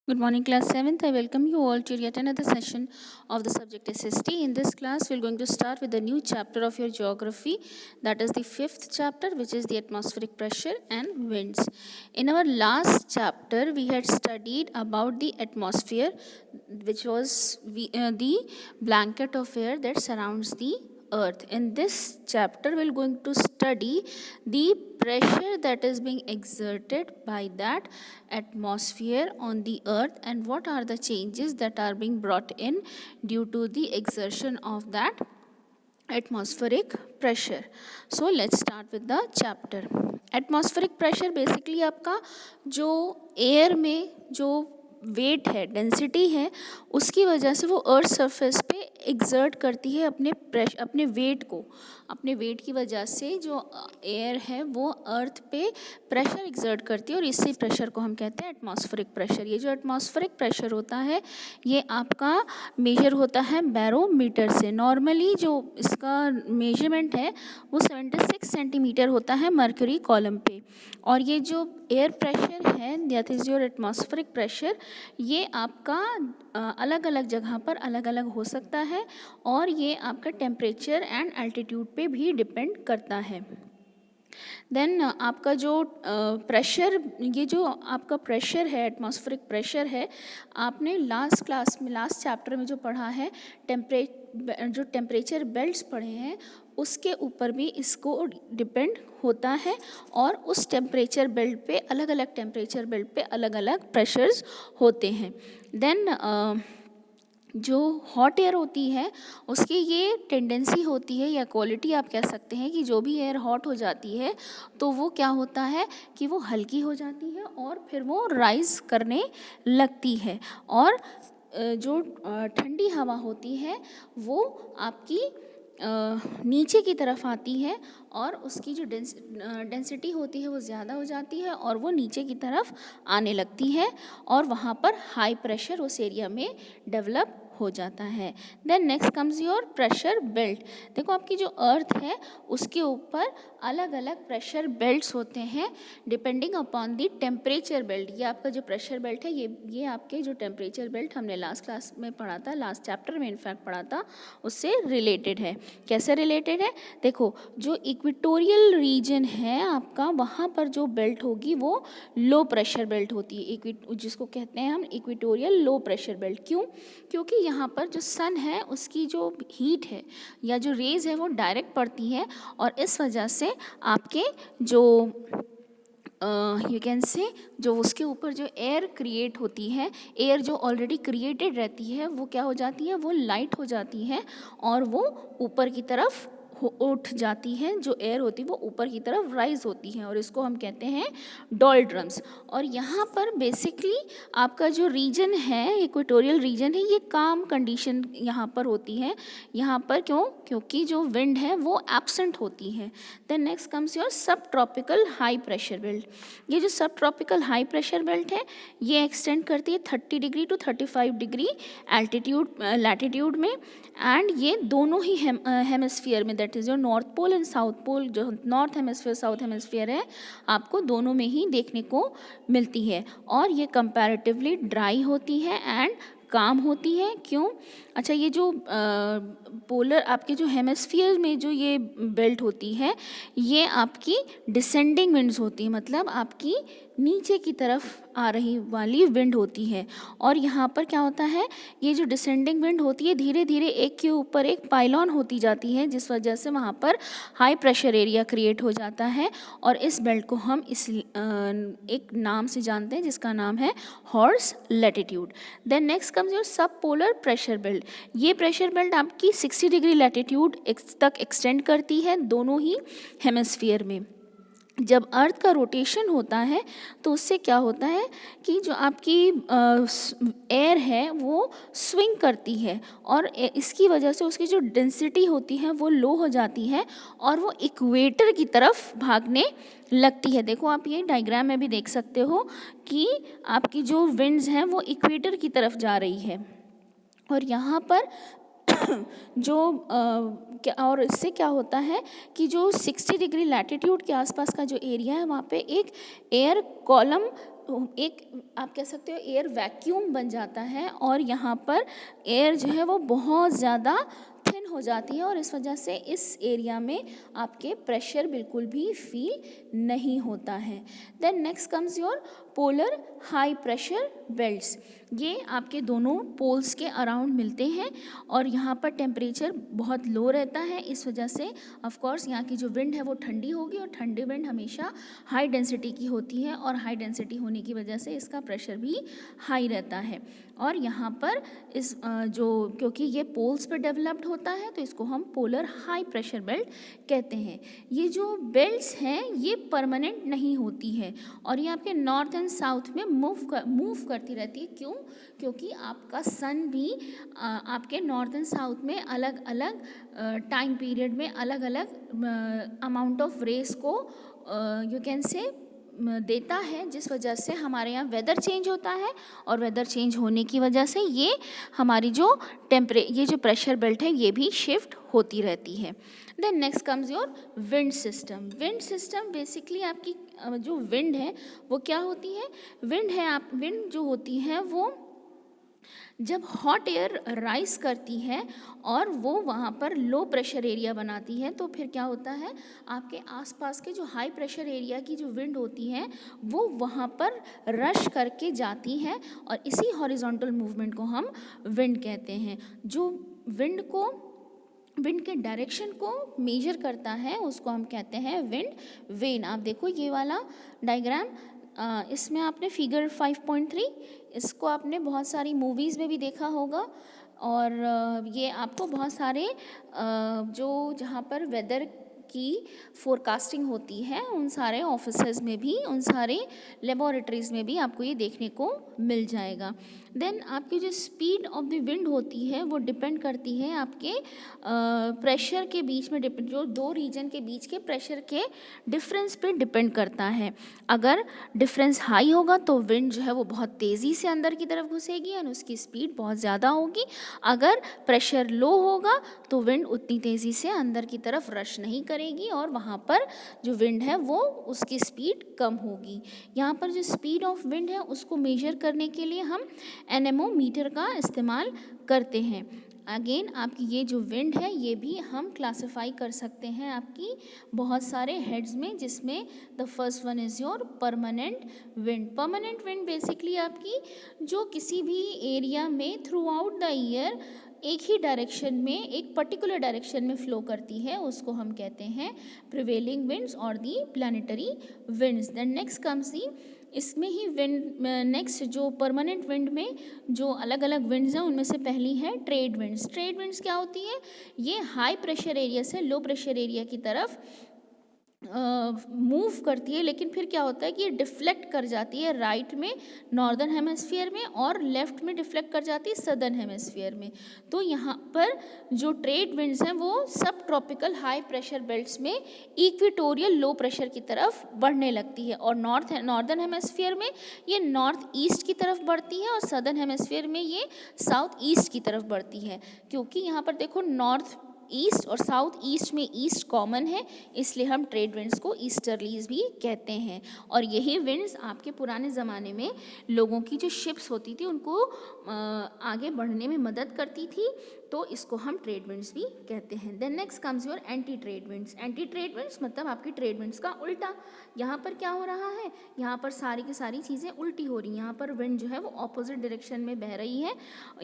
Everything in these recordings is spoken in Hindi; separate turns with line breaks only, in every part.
Good morning, class 7th. I welcome you all to yet another session of the subject SST. In this class, we're going to start with a new chapter of your geography. That is the 5th chapter, which is the atmospheric pressure and winds. In our last chapter, we had studied about the atmosphere, which was the blanket of air that surrounds the earth. In this chapter, we're going to study the pressure that is being exerted by that atmosphere on the earth and what are the changes that are being brought in due to the exertion of that atmospheric pressure. So let's start with the chapter. Atmospheric pressure basically आपका जो एयर में जो वेट है, डेंसिटी है, उसकी वजह से वो अर्थ सरफेस पे एग्जर्ट करती है अपने वेट की वजह से जो एयर है वो अर्थ पे प्रेशर एग्जर्ट करती है और इसी प्रेशर को हम कहते हैं एटमॉस्फेरिक प्रेशर. ये जो एटमॉस्फेरिक प्रेशर होता है ये आपका मेजर होता है बैरोमीटर से. नॉर्मली जो इसका मेजरमेंट है वो 76 सेंटीमीटर होता है मर्क्यूरी कॉलम पे. और ये जो एयर प्रेशर है that is your atmospheric pressure, ये आपका अलग अलग जगह पर अलग अलग हो सकता है और ये आपका टेम्परेचर एंड एल्टीट्यूड पे भी डिपेंड करता है. देन आपका जो प्रेशर, ये जो आपका प्रेशर है, एटमॉस्फेरिक प्रेशर है, आपने लास्ट चैप्टर में जो पढ़ा है, जो टेम्परेचर बेल्ट्स पढ़े हैं उसके ऊपर भी इसको डिपेंड होता है और उस टेम्परेचर बेल्ट पे अलग अलग प्रेशर्स होते हैं. देन जो हॉट एयर होती है उसकी ये टेंडेंसी होती है या क्वालिटी आप कह सकते हैं कि जो भी एयर हॉट हो जाती है तो वो क्या होता है कि वो हल्की हो जाती है और फिर वो राइज़ करने लगती है. और जो ठंडी हवा होती है वो आपकी नीचे की तरफ आती है और उसकी जो डेंसिटी होती है वो ज़्यादा हो जाती है और वो नीचे की तरफ आने लगती है और वहाँ पर हाई प्रेशर उस एरिया में डेवलप हो जाता है. Then next comes your pressure belt. देखो आपकी जो अर्थ है उसके ऊपर अलग अलग प्रेशर बेल्ट्स होते हैं depending upon the temperature belt. ये आपका जो प्रेशर बेल्ट है ये आपके जो टेम्परेचर बेल्ट हमने लास्ट क्लास में पढ़ा था, लास्ट चैप्टर में इनफैक्ट पढ़ा था, उससे रिलेटेड है. कैसे रिलेटेड है? देखो जो इक्वेटोरियल रीजन है आपका, वहाँ पर जो बेल्ट होगी वो लो प्रेशर बेल्ट होती है, जिसको कहते हैं हम इक्वेटोरियल लो प्रेशर बेल्ट. क्यों? क्योंकि यहाँ पर जो सन है उसकी जो हीट है या जो रेज है वो डायरेक्ट पड़ती है और इस वजह से आपके जो यू कैन से जो उसके ऊपर जो एयर क्रिएट होती है, एयर जो ऑलरेडी क्रिएटेड रहती है वो क्या हो जाती है, वो लाइट हो जाती है और वो ऊपर की तरफ उठ जाती है. जो एयर होती है वो ऊपर की तरफ राइज होती है और इसको हम कहते हैं डोल्ड्रम्स. और यहाँ पर बेसिकली आपका जो रीजन है, इक्वेटोरियल रीजन है, ये काम कंडीशन यहाँ पर होती है. यहाँ पर क्योंकि जो विंड है वो एब्सेंट होती है. देन नेक्स्ट कम्स योर सब ट्रॉपिकल हाई प्रेशर बेल्ट. ये जो सब ट्रॉपिकल हाई प्रेशर बेल्ट है ये एक्सटेंड करती है 30 डिग्री टू 35 डिग्री लैटिट्यूड में एंड ये दोनों ही हेमिस्फीयर में, दैट इज़ जो north pole and south pole, जो नॉर्थ हेमिस्फीयर साउथ हेमिस्फीयर है, आपको दोनों में ही देखने को मिलती है. और ये कंपैरेटिवली ड्राई होती है एंड काम होती है. क्यों? अच्छा, ये जो पोलर आपके जो हेमिस्फीयर में जो ये बेल्ट होती है ये आपकी डिसेंडिंग विंड्स होती है, मतलब आपकी नीचे की तरफ आ रही वाली विंड होती है. और यहाँ पर क्या होता है, ये जो डिसेंडिंग विंड होती है धीरे धीरे एक के ऊपर एक पाइलॉन होती जाती है जिस वजह से वहाँ पर हाई प्रेशर एरिया क्रिएट हो जाता है और इस बेल्ट को हम एक नाम से जानते हैं जिसका नाम है horse latitude. Then next comes your sub polar pressure belt. ये प्रेशर बेल्ट आपकी 60 डिग्री लैटिट्यूड तक एक्सटेंड करती है दोनों ही हेमिस्फीयर में. जब अर्थ का रोटेशन होता है तो उससे क्या होता है कि जो आपकी एयर है वो स्विंग करती है और इसकी वजह से उसकी जो डेंसिटी होती है वो लो हो जाती है और वो इक्वेटर की तरफ भागने लगती है. देखो आप ये डायग्राम में भी देख सकते हो कि आपकी जो विंड्स हैं वो इक्वेटर की तरफ जा रही है और यहाँ पर जो और इससे क्या होता है कि जो 60 डिग्री लैटिट्यूड के आसपास का जो एरिया है वहाँ पे एक एयर कॉलम एक आप कह सकते हो एयर वैक्यूम बन जाता है और यहाँ पर एयर जो है वो बहुत ज़्यादा थिन हो जाती है और इस वजह से इस एरिया में आपके प्रेशर बिल्कुल भी फील नहीं होता है। Then next comes your polar high pressure belts. ये आपके दोनों पोल्स के अराउंड मिलते हैं और यहाँ पर टेम्परेचर बहुत लो रहता है, इस वजह से ऑफ कोर्स यहाँ की जो विंड है वो ठंडी होगी और ठंडी विंड हमेशा हाई डेंसिटी की होती है और हाई डेंसिटी होने की वजह से इसका प्रेशर भी हाई रहता है। और यहाँ पर इस क्योंकि ये पोल्स पर डेवलप्ड होता है तो इसको हम पोलर हाई प्रेशर बेल्ट कहते हैं। ये जो बेल्ट्स हैं ये परमानेंट नहीं होती है और ये आपके नॉर्थ एंड साउथ में मूव करती रहती है। क्यों? क्योंकि आपका सन भी आपके नॉर्थ एंड साउथ में अलग अलग टाइम पीरियड में अलग अलग अमाउंट ऑफ रेस को यू कैन से देता है, जिस वजह से हमारे यहाँ वेदर चेंज होता है और वेदर चेंज होने की वजह से ये हमारी जो ये जो प्रेशर बेल्ट है ये भी शिफ्ट होती रहती है। Then next comes your wind system. Wind system basically आपकी जो विंड है वो क्या होती है? विंड जो होती है वो जब हॉट एयर राइज करती है और वो वहाँ पर लो प्रेशर एरिया बनाती है तो फिर क्या होता है, आपके आसपास के जो हाई प्रेशर एरिया की जो विंड होती है वो वहाँ पर रश करके जाती है और इसी हॉरिजॉन्टल मूवमेंट को हम विंड कहते हैं। जो विंड के डायरेक्शन को मेजर करता है उसको हम कहते हैं विंड वेन। आप देखो ये वाला डायग्राम, इसमें आपने फिगर 5.3 इसको आपने बहुत सारी मूवीज़ में भी देखा होगा और ये आपको बहुत सारे जहाँ पर वेदर की फोरकास्टिंग होती है उन सारे ऑफिसेज में भी, उन सारे लेबोरेटरीज़ में भी आपको ये देखने को मिल जाएगा। देन आपकी जो स्पीड ऑफ द विंड होती है वो डिपेंड करती है आपके प्रेशर के बीच में, जो दो रीजन के बीच के प्रेशर के डिफरेंस पे डिपेंड करता है। अगर डिफरेंस हाई होगा तो विंड जो है वो बहुत तेज़ी से अंदर की तरफ घुसेगी और उसकी स्पीड बहुत ज़्यादा होगी। अगर प्रेशर लो होगा तो विंड उतनी तेज़ी से अंदर की तरफ रश नहीं करेगी और वहाँ पर जो विंड है वो उसकी स्पीड कम होगी। यहाँ पर जो स्पीड ऑफ विंड है उसको मेजर करने के लिए हम एनेमोमीटर का इस्तेमाल करते हैं। अगेन आपकी ये जो विंड है ये भी हम क्लासिफाई कर सकते हैं आपकी बहुत सारे हेड्स में, जिसमें the first one is your permanent wind. Permanent wind basically आपकी जो किसी भी एरिया में थ्रू आउट द ईयर एक ही डायरेक्शन में, एक पर्टिकुलर डायरेक्शन में फ्लो करती है उसको हम कहते हैं प्रिवेलिंग विंड्स और the planetary winds. Then next comes the, इसमें ही विंड नेक्स्ट जो परमानेंट विंड में जो अलग अलग विंड्स हैं उनमें से पहली है ट्रेड विंड्स। ट्रेड विंड्स क्या होती है? ये हाई प्रेशर एरिया से लो प्रेशर एरिया की तरफ मूव करती है, लेकिन फिर क्या होता है कि ये डिफ्लेक्ट कर जाती है राइट में नॉर्दर्न हेमिस्फीयर में और लेफ्ट में डिफ्लेक्ट कर जाती है सदर्न हेमिस्फीयर में। तो यहाँ पर जो ट्रेड विंड्स हैं वो सब ट्रॉपिकल हाई प्रेशर बेल्ट्स में इक्वेटोरियल लो प्रेशर की तरफ बढ़ने लगती है और नॉर्दर्न हेमिस्फीयर में ये नॉर्थ ईस्ट की तरफ बढ़ती है और सदर्न हेमिस्फीयर में ये साउथ ईस्ट की तरफ बढ़ती है। क्योंकि यहाँ पर देखो नॉर्थ ईस्ट और साउथ ईस्ट में ईस्ट कॉमन है, इसलिए हम ट्रेड विंड्स को ईस्टर्लीज भी कहते हैं। और यही विंड्स आपके पुराने ज़माने में लोगों की जो शिप्स होती थी उनको आगे बढ़ने में मदद करती थी, तो इसको हम ट्रेड विंड्स भी कहते हैं। Then next comes your anti trade winds. Anti trade winds मतलब आपकी ट्रेड विंड्स का उल्टा। यहाँ पर क्या हो रहा है, यहाँ पर सारी की सारी चीज़ें उल्टी हो रही हैं। यहाँ पर विंड जो है वो ऑपोजिट डायरेक्शन में बह रही है।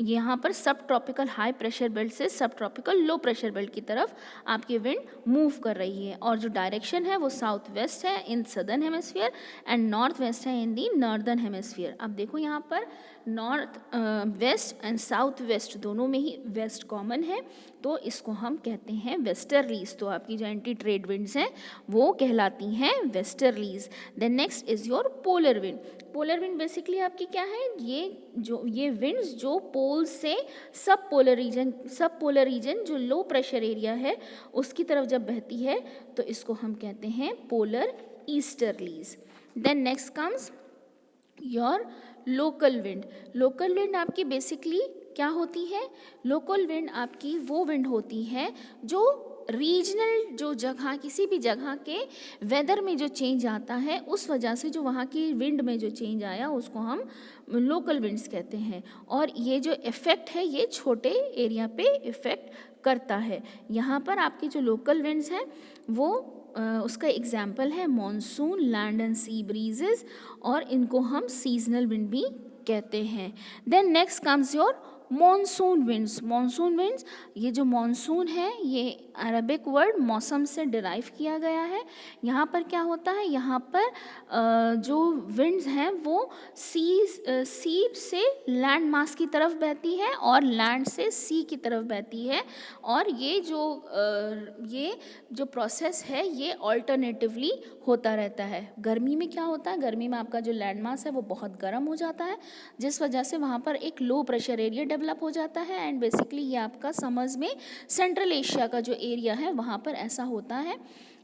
यहाँ पर सब ट्रॉपिकल हाई प्रेशर बेल्ट से सब ट्रॉपिकल लो प्रेशर बेल्ट की तरफ आपकी विंड मूव कर रही है और जो डायरेक्शन है वो साउथ वेस्ट है in southern hemisphere and north west है इन दी नॉर्दर्न हेमिस्फीयर। अब देखो यहाँ पर north west and south west दोनों में ही वेस्ट कॉमन है, तो इसको हम कहते हैं वेस्टर्लीज। तो आपकी जो एंटी ट्रेड विंड्स हैं वो कहलाती हैं westerlies. Then next is your polar wind. Polar wind basically आपकी क्या है, ये विंड्स जो पोल से सब पोलर रीजन जो लो प्रेशर एरिया है उसकी तरफ जब बहती है तो इसको हम कहते हैं polar easterlies. Then next comes your local wind. Local wind आपकी बेसिकली क्या होती है, लोकल विंड आपकी वो विंड होती है जो रीजनल जो जगह, किसी भी जगह के वेदर में जो चेंज आता है उस वजह से जो वहाँ की विंड में जो चेंज आया उसको हम लोकल विंड्स कहते हैं। और ये जो इफ़ेक्ट है ये छोटे एरिया पे इफ़ेक्ट करता है। यहाँ पर आपकी जो लोकल विंड्स हैं वो उसका एग्जाम्पल है monsoon, land and sea breezes, और इनको हम सीजनल विंड भी कहते हैं। Then next comes your monsoon winds. Monsoon winds, ये जो मॉनसून है ये अरबिक वर्ड मौसम से डिराइव किया गया है। यहाँ पर क्या होता है, यहाँ पर जो विंड्स हैं वो सी से लैंड मास की तरफ बहती है और लैंड से सी की तरफ बहती है। और ये जो प्रोसेस है ये ऑल्टरनेटिवली होता रहता है। गर्मी में क्या होता है, गर्मी में आपका जो लैंड मास है वो बहुत गर्म हो जाता है, जिस वजह से वहाँ पर एक लो प्रेशर एरिया डेवलप हो जाता है। एंड बेसिकली ये आपका समर्स में सेंट्रल एशिया का जो एरिया है वहाँ पर ऐसा होता है।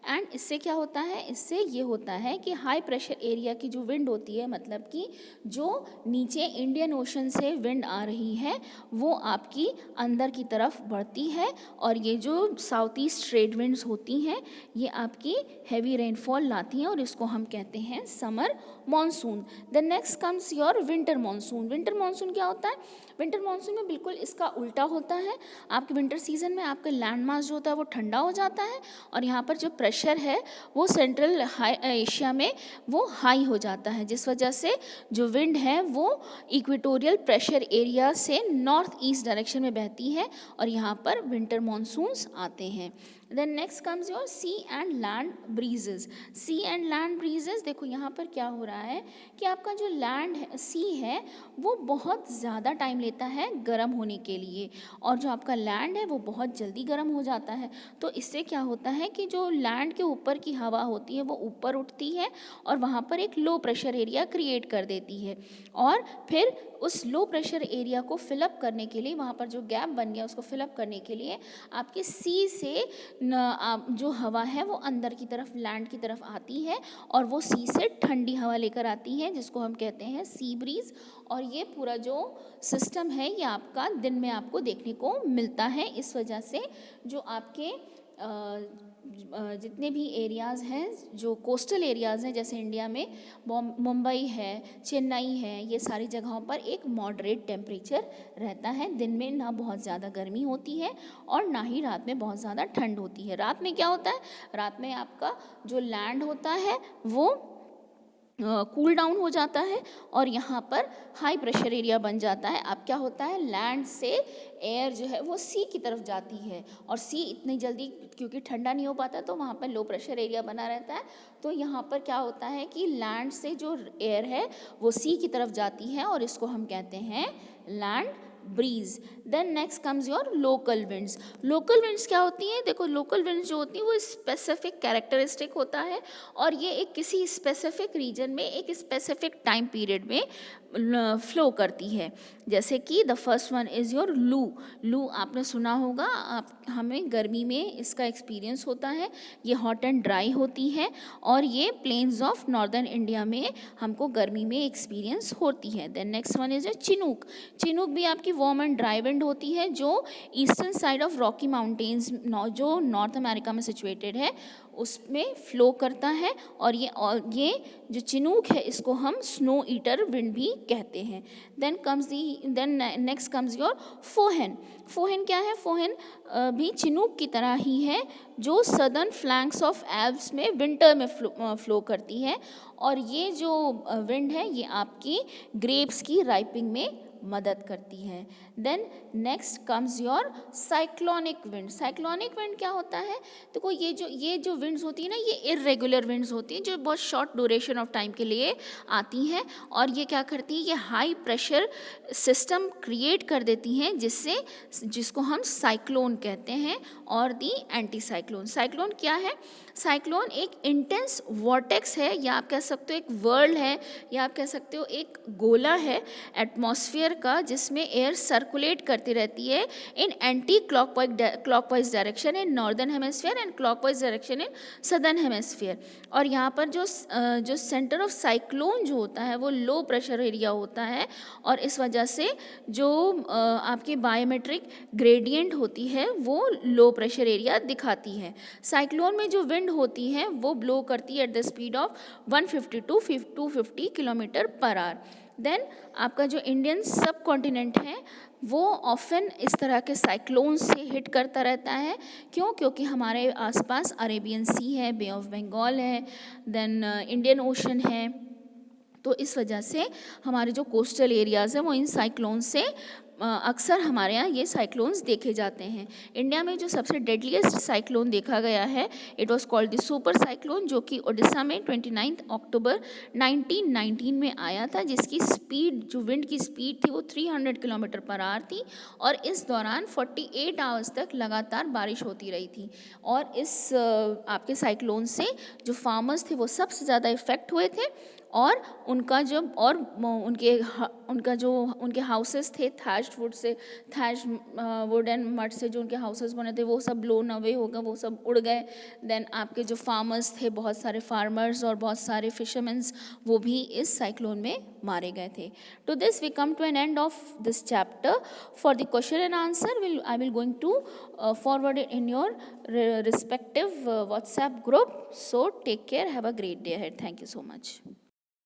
एंड इससे क्या होता है, इससे ये होता है कि हाई प्रेशर एरिया की जो विंड होती है, मतलब कि जो नीचे इंडियन ओशन से विंड आ रही है वो आपकी अंदर की तरफ बढ़ती है, और ये जो साउथ ईस्ट ट्रेड विंड्स होती हैं ये आपकी हैवी रेनफॉल लाती हैं, और इसको हम कहते हैं summer monsoon. The next comes your winter monsoon. Winter monsoon क्या होता है, विंटर मॉनसून में बिल्कुल इसका उल्टा होता है। आपके विंटर सीजन में आपका लैंड मास जो होता है वो ठंडा हो जाता है, और यहाँ पर जो प्रेशर है वो सेंट्रल एशिया में वो हाई हो जाता है, जिस वजह से जो विंड है वो इक्वेटोरियल प्रेशर एरिया से नॉर्थ ईस्ट डायरेक्शन में बहती है, और यहाँ पर विंटर मॉनसून्स आते हैं। Then next comes your sea and land breezes. Sea and land breezes, देखो यहाँ पर क्या हो रहा है कि आपका जो लैंड है, सी है, वो बहुत ज़्यादा टाइम लेता है गर्म होने के लिए, और जो आपका लैंड है वो बहुत जल्दी गर्म हो जाता है। तो इससे क्या होता है कि जो लैंड के ऊपर की हवा होती है वो ऊपर उठती है और वहाँ पर एक लो प्रेशर एरिया क्रिएट कर देती है, और फिर उस लो प्रेशर एरिया को फिलअप करने के लिए, वहाँ पर जो गैप बन गया उसको फिलअप करने के लिए आपके सी से जो हवा है वो अंदर की तरफ लैंड की तरफ आती है, और वो सी से ठंडी हवा लेकर आती है जिसको हम कहते हैं सी ब्रीज। और ये पूरा जो सिस्टम है ये आपका दिन में आपको देखने को मिलता है। इस वजह से जो आपके जितने भी एरियाज़ हैं, जो कोस्टल एरियाज़ हैं, जैसे इंडिया में मुंबई है, चेन्नई है, ये सारी जगहों पर एक मॉडरेट टेम्परेचर रहता है। दिन में ना बहुत ज़्यादा गर्मी होती है और ना ही रात में बहुत ज़्यादा ठंड होती है। रात में क्या होता है, रात में आपका जो लैंड होता है वो कूल डाउन हो जाता है और यहाँ पर हाई प्रेशर एरिया बन जाता है। अब क्या होता है, लैंड से एयर जो है वो सी की तरफ जाती है, और सी इतनी जल्दी क्योंकि ठंडा नहीं हो पाता तो वहाँ पर लो प्रेशर एरिया बना रहता है। तो यहाँ पर क्या होता है कि लैंड से जो एयर है वो सी की तरफ जाती है, और इसको हम कहते हैं land breeze. Then next comes your local winds. Local winds क्या होती हैं, देखो लोकल विंड्स जो होती हैं वो स्पेसिफिक कैरेक्टरिस्टिक होता है, और ये एक किसी स्पेसिफिक रीजन में एक स्पेसिफिक टाइम पीरियड में फ्लो करती है। जैसे कि the first one is your लू। लू आपने सुना होगा, हमें गर्मी में इसका एक्सपीरियंस होता है। ये हॉट एंड ड्राई होती है, और ये प्लेन्स ऑफ नॉर्दर्न इंडिया में हमको गर्मी में एक्सपीरियंस होती है। Then next one is chinook. Chinook भी आपकी वार्म एंड ड्राई विंड होती है, जो eastern side of Rocky Mountains जो नॉर्थ अमेरिका में सिचुएटेड है उसमें फ्लो करता है, और ये जो चिनूक है इसको हम स्नो ईटर विंड भी कहते हैं। Then next comes your foehn. Foehn क्या है, फोहेन भी चिनूक की तरह ही है, जो सदर्न फ्लैंक्स ऑफ एल्प्स में विंटर में फ्लो करती है, और ये जो विंड है ये आपकी ग्रेप्स की राइपिंग में मदद करती है। Then next comes your cyclonic wind. Cyclonic wind क्या होता है, देखो ये जो विंड्स होती है ना, ये इरेगुलर विंड्स होती हैं जो बहुत शॉर्ट ड्यूरेशन ऑफ टाइम के लिए आती हैं, और ये क्या करती है, ये हाई प्रेशर सिस्टम क्रिएट कर देती हैं जिसको हम साइक्लोन कहते हैं, और दी एंटी साइक्लोन। साइक्लोन क्या है, साइक्लोन एक इंटेंस वॉर्टेक्स है, या आप कह सकते हो एक वर्ल्ड है, या आप कह सकते हो एक गोला है एटमॉस्फेयर का, जिसमें एयर सर्कुलेट करती रहती है in anti clockwise direction in northern hemisphere and clockwise direction in southern hemisphere. और यहाँ पर जो सेंटर ऑफ साइक्लोन जो होता है वो लो प्रेशर एरिया होता है, और इस वजह से जो आपकी बायोमेट्रिक ग्रेडियंट होती है वो लो प्रेशर एरिया दिखाती है। साइक्लोन में जो विंड होती है वो ब्लो करती है at the speed of 150 to 250 kilometre per hour. Then आपका जो इंडियन सब कॉन्टिनेंट है वो ऑफन इस तरह के साइक्लोन से हिट करता रहता है। क्यों? क्योंकि हमारे आसपास अरेबियन सी है, बे ऑफ बंगाल है, देन इंडियन ओशन है, तो इस वजह से हमारे जो कोस्टल एरियाज़ हैं वो इन साइक्लोन से अक्सर हमारे यहाँ ये साइक्लोन्स देखे जाते हैं। इंडिया में जो सबसे डेडलीस्ट साइक्लोन देखा गया है, it was called the super cyclone, जो कि उड़ीसा में 29 अक्टूबर 1919 में आया था, जिसकी स्पीड, जो विंड की स्पीड थी वो 300 किलोमीटर पर आवर थी, और इस दौरान 48 आवर्स तक लगातार बारिश होती रही थी। और इस आपके साइक्लोन से जो फार्मर्स थे वो सबसे ज़्यादा इफ़ेक्ट हुए थे, और उनका जब और उनके हाउसेस थे thatched would say, thatched would and mud से जो उनके हाउसेस बने थे वो सब ब्लोन अवे हो गए, वो सब उड़ गए। देन आपके जो फार्मर्स थे, बहुत सारे फार्मर्स और बहुत सारे फिशरमैन्स, वो भी इस साइक्लोन में मारे गए थे। To this we come to an end of this chapter. For the question and answer I will going to forward it in your respective WhatsApp group. So take care, have a great day ahead. Thank you so much.